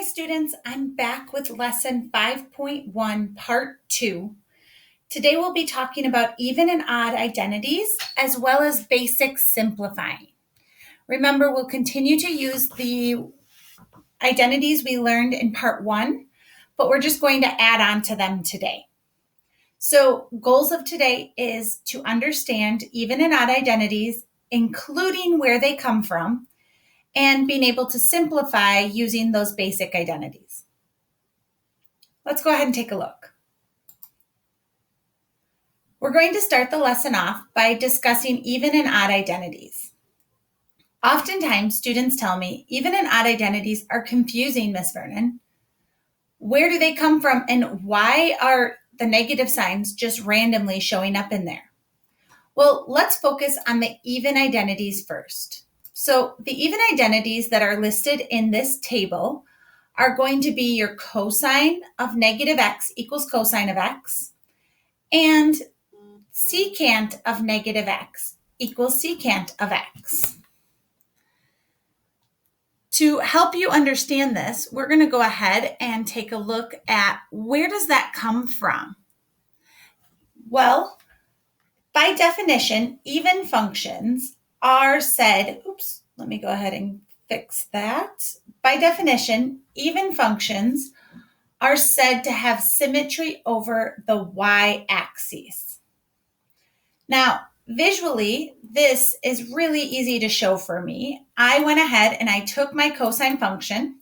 students, I'm back with lesson 5.1, part 2. Today we'll be talking about even and odd identities as well as basic simplifying. Remember, we'll continue to use the identities we learned in part 1, but we're just going to add on to them today. So goals of today is to understand even and odd identities, including where they come from, and being able to simplify using those basic identities. Let's go ahead and take a look. We're going to start the lesson off by discussing even and odd identities. Oftentimes, students tell me, even and odd identities are confusing, Miss Vernon. Where do they come from, and why are the negative signs just randomly showing up in there? Well, let's focus on the even identities first. So the even identities that are listed in this table are going to be your cosine of negative x equals cosine of x, and secant of negative x equals secant of x. To help you understand this, we're going to go ahead and take a look at where does that come from? Well, by definition, even functions are said, let me go ahead and fix that. By definition, even functions are said to have symmetry over the y-axis. Now, visually, this is really easy to show for me. I went ahead and I took my cosine function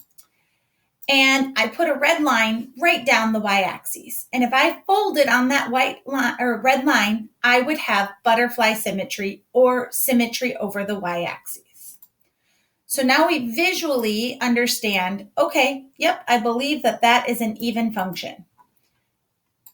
and I put a red line right down the y-axis. And if I folded on that white line or red line, I would have butterfly symmetry or symmetry over the y-axis. So now we visually understand, okay, yep, I believe that that is an even function.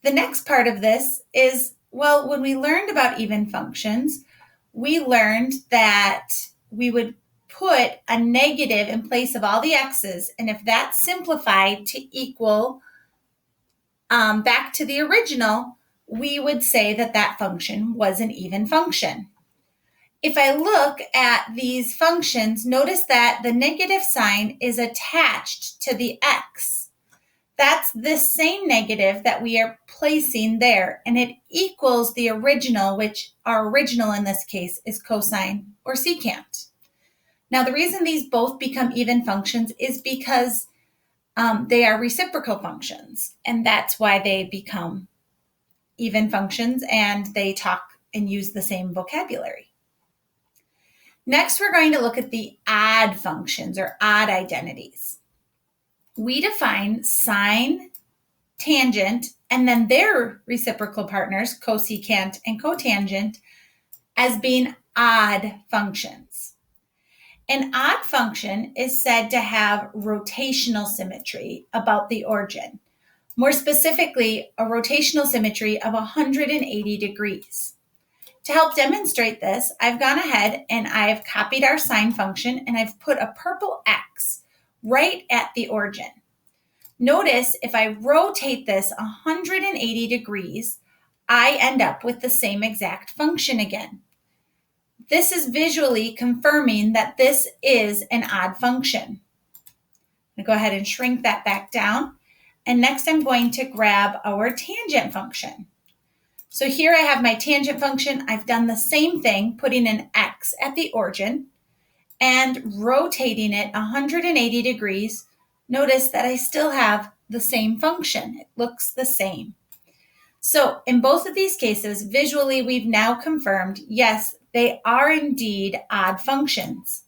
The next part of this is, well, when we learned about even functions, we learned that we would put a negative in place of all the x's, and if that's simplified to equal back to the original, we would say that that function was an even function. If I look at these functions, notice that the negative sign is attached to the x. That's the same negative that we are placing there, and it equals the original, which our original in this case is cosine or secant. Now, the reason these both become even functions is because they are reciprocal functions, and that's why they become even functions, and they talk and use the same vocabulary. Next, we're going to look at the odd functions or odd identities. We define sine, tangent, and then their reciprocal partners, cosecant and cotangent, as being odd functions. An odd function is said to have rotational symmetry about the origin. More specifically, a rotational symmetry of 180 degrees. To help demonstrate this, I've gone ahead and I've copied our sine function and I've put a purple X right at the origin. Notice if I rotate this 180 degrees, I end up with the same exact function again. This is visually confirming that this is an odd function. I'm going to go ahead and shrink that back down. And next I'm going to grab our tangent function. So here I have my tangent function. I've done the same thing, putting an X at the origin and rotating it 180 degrees. Notice that I still have the same function. It looks the same. So in both of these cases, visually, we've now confirmed, yes, they are indeed odd functions.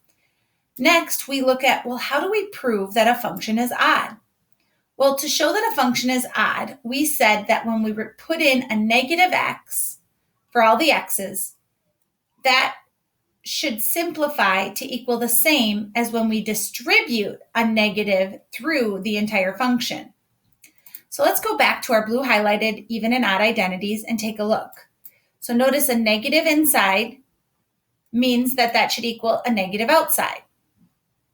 Next, we look at, well, how do we prove that a function is odd? Well, to show that a function is odd, we said that when we put in a negative x for all the x's, that should simplify to equal the same as when we distribute a negative through the entire function. So let's go back to our blue highlighted even and odd identities and take a look. So notice a negative inside means that that should equal a negative outside.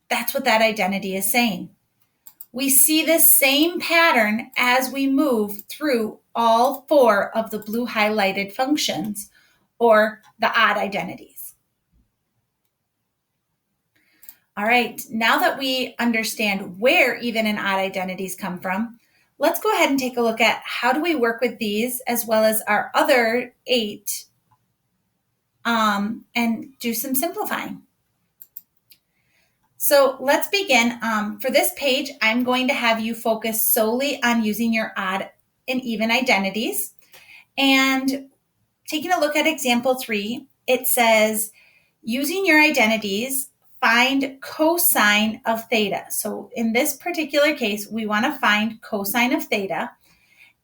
That's what that identity is saying. We see this same pattern as we move through all 4 of the blue highlighted functions or the odd identities. All right, now that we understand where even and odd identities come from, let's go ahead and take a look at how do we work with these as well as our other 8 and do some simplifying. So let's begin. For this page, I'm going to have you focus solely on using your odd and even identities. And taking a look at example 3, it says, using your identities, find cosine of theta. So in this particular case, we want to find cosine of theta.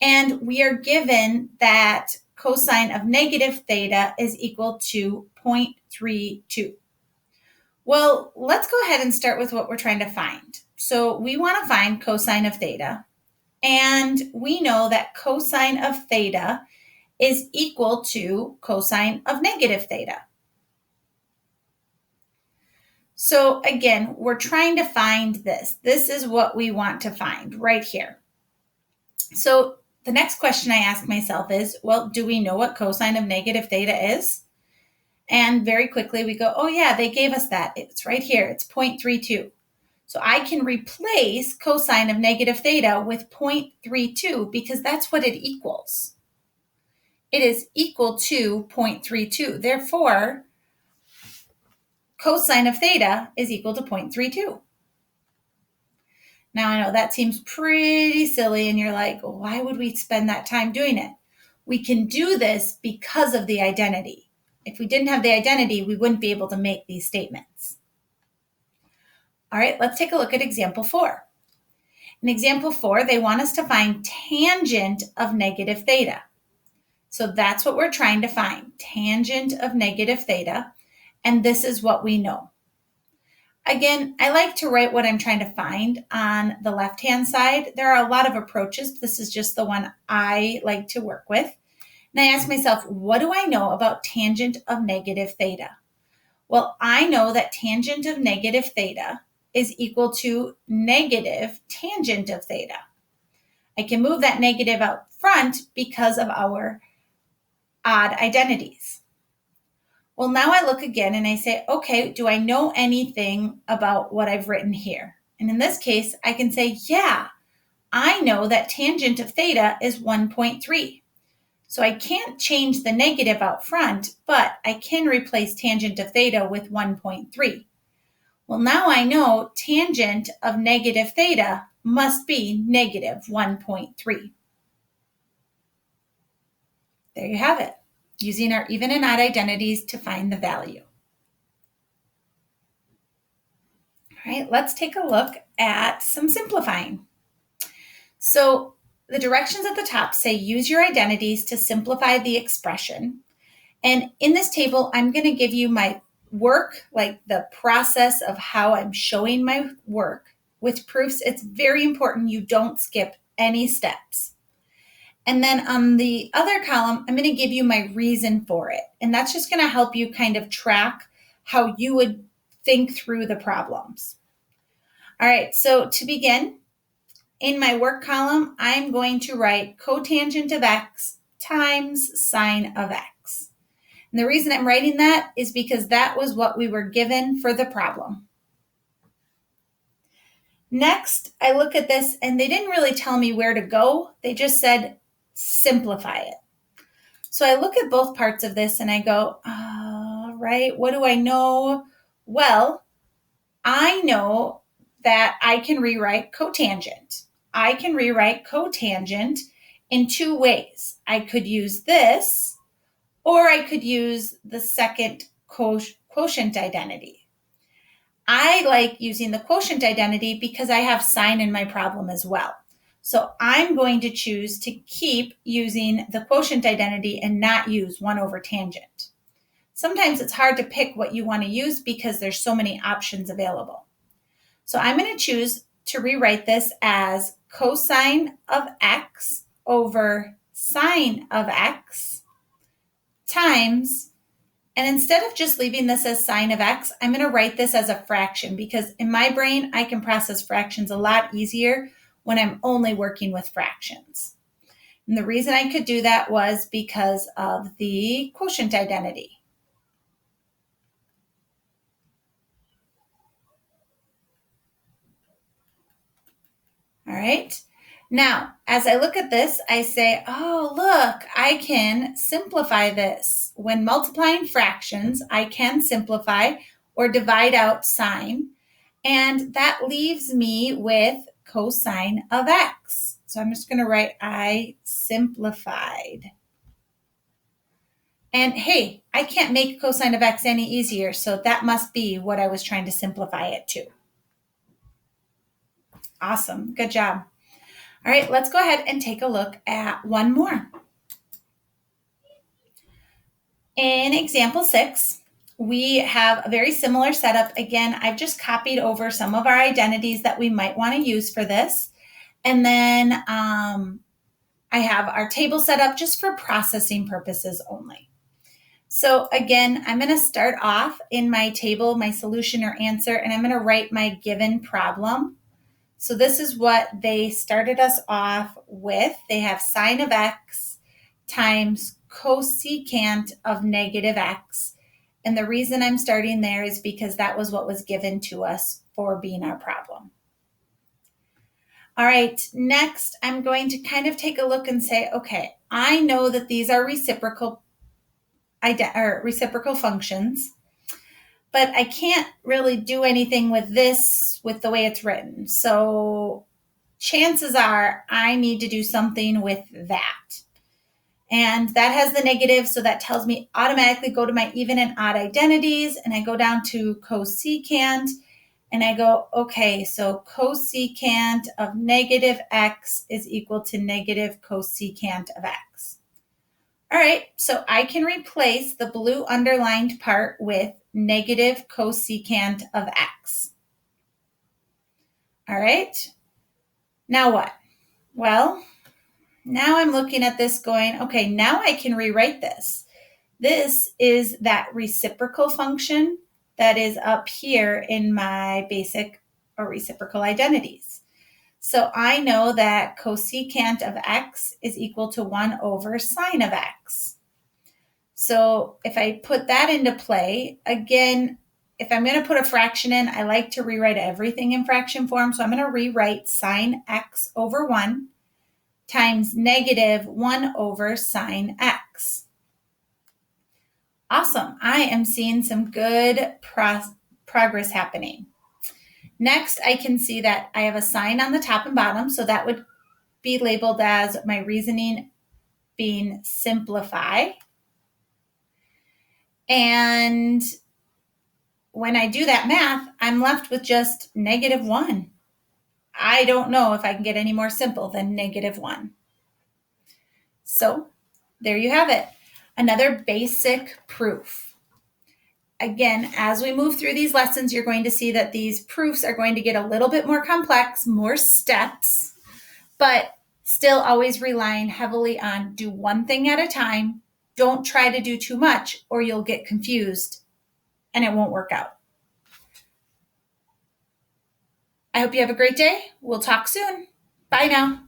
And we are given that cosine of negative theta is equal to 0.32. Well, let's go ahead and start with what we're trying to find. So we want to find cosine of theta. And we know that cosine of theta is equal to cosine of negative theta. So again, we're trying to find this. This is what we want to find right here. So the next question I ask myself is, well, do we know what cosine of negative theta is? And very quickly we go, oh yeah, they gave us that. It's right here. It's 0.32. So I can replace cosine of negative theta with 0.32 because that's what it equals. It is equal to 0.32. Therefore, cosine of theta is equal to 0.32. Now, I know that seems pretty silly, and you're like, why would we spend that time doing it? We can do this because of the identity. If we didn't have the identity, we wouldn't be able to make these statements. All right, let's take a look at example 4. In example 4, they want us to find tangent of negative theta. So that's what we're trying to find, tangent of negative theta, and this is what we know. Again, I like to write what I'm trying to find on the left-hand side. There are a lot of approaches. This is just the one I like to work with. And I ask myself, what do I know about tangent of negative theta? Well, I know that tangent of negative theta is equal to negative tangent of theta. I can move that negative out front because of our odd identities. Well, now I look again and I say, okay, do I know anything about what I've written here? And in this case, I can say, yeah, I know that tangent of theta is 1.3. So I can't change the negative out front, but I can replace tangent of theta with 1.3. Well, now I know tangent of negative theta must be negative 1.3. There you have it, using our even and odd identities to find the value. All right, let's take a look at some simplifying. So the directions at the top say use your identities to simplify the expression. And in this table, I'm going to give you my work, like the process of how I'm showing my work with proofs. It's very important you don't skip any steps. And then on the other column, I'm going to give you my reason for it. And that's just going to help you kind of track how you would think through the problems. All right, so to begin, in my work column, I'm going to write cotangent of x times sine of x. And the reason I'm writing that is because that was what we were given for the problem. Next, I look at this and they didn't really tell me where to go. They just said simplify it. So I look at both parts of this and I go, right, what do I know? Well, I know that I can rewrite cotangent. I can rewrite cotangent in 2 ways. I could use this, or I could use the second quotient identity. I like using the quotient identity because I have sine in my problem as well. So I'm going to choose to keep using the quotient identity and not use 1 over tangent. Sometimes it's hard to pick what you want to use because there's so many options available. So I'm going to choose to rewrite this as cosine of x over sine of x times, and instead of just leaving this as sine of x, I'm going to write this as a fraction because in my brain, I can process fractions a lot easier when I'm only working with fractions. And the reason I could do that was because of the quotient identity. All right. Now, as I look at this, I say, oh, look, I can simplify this. When multiplying fractions, I can simplify or divide out sign, and that leaves me with cosine of x. So I'm just going to write I simplified. And hey, I can't make cosine of x any easier, so that must be what I was trying to simplify it to. Awesome. Good job. All right, let's go ahead and take a look at one more. In example 6, we have a very similar setup. Again, I've just copied over some of our identities that we might want to use for this. And then I have our table set up just for processing purposes only. So again, I'm going to start off in my table, my solution or answer, and I'm going to write my given problem. So this is what they started us off with. They have sine of x times cosecant of negative x. And the reason I'm starting there is because that was what was given to us for being our problem. All right, next I'm going to kind of take a look and say, okay, I know that these are reciprocal functions, but I can't really do anything with this with the way it's written. So chances are I need to do something with that. And that has the negative, so that tells me automatically go to my even and odd identities, and I go down to cosecant, and I go, okay, so cosecant of negative x is equal to negative cosecant of x. All right, so I can replace the blue underlined part with negative cosecant of x. All right, now what? Well, now I'm looking at this going, okay, now I can rewrite this. This is that reciprocal function that is up here in my basic or reciprocal identities. So I know that cosecant of x is equal to 1 over sine of x. So if I put that into play, again, if I'm going to put a fraction in, I like to rewrite everything in fraction form. So I'm going to rewrite sine x over 1 times negative 1 over sine x. Awesome. I am seeing some good progress happening. Next, I can see that I have a sign on the top and bottom, so that would be labeled as my reasoning being simplify. And when I do that math, I'm left with just negative 1. I don't know if I can get any more simple than negative 1. So there you have it. Another basic proof. Again, as we move through these lessons, you're going to see that these proofs are going to get a little bit more complex, more steps, but still always relying heavily on do one thing at a time. Don't try to do too much or you'll get confused and it won't work out. I hope you have a great day. We'll talk soon. Bye now.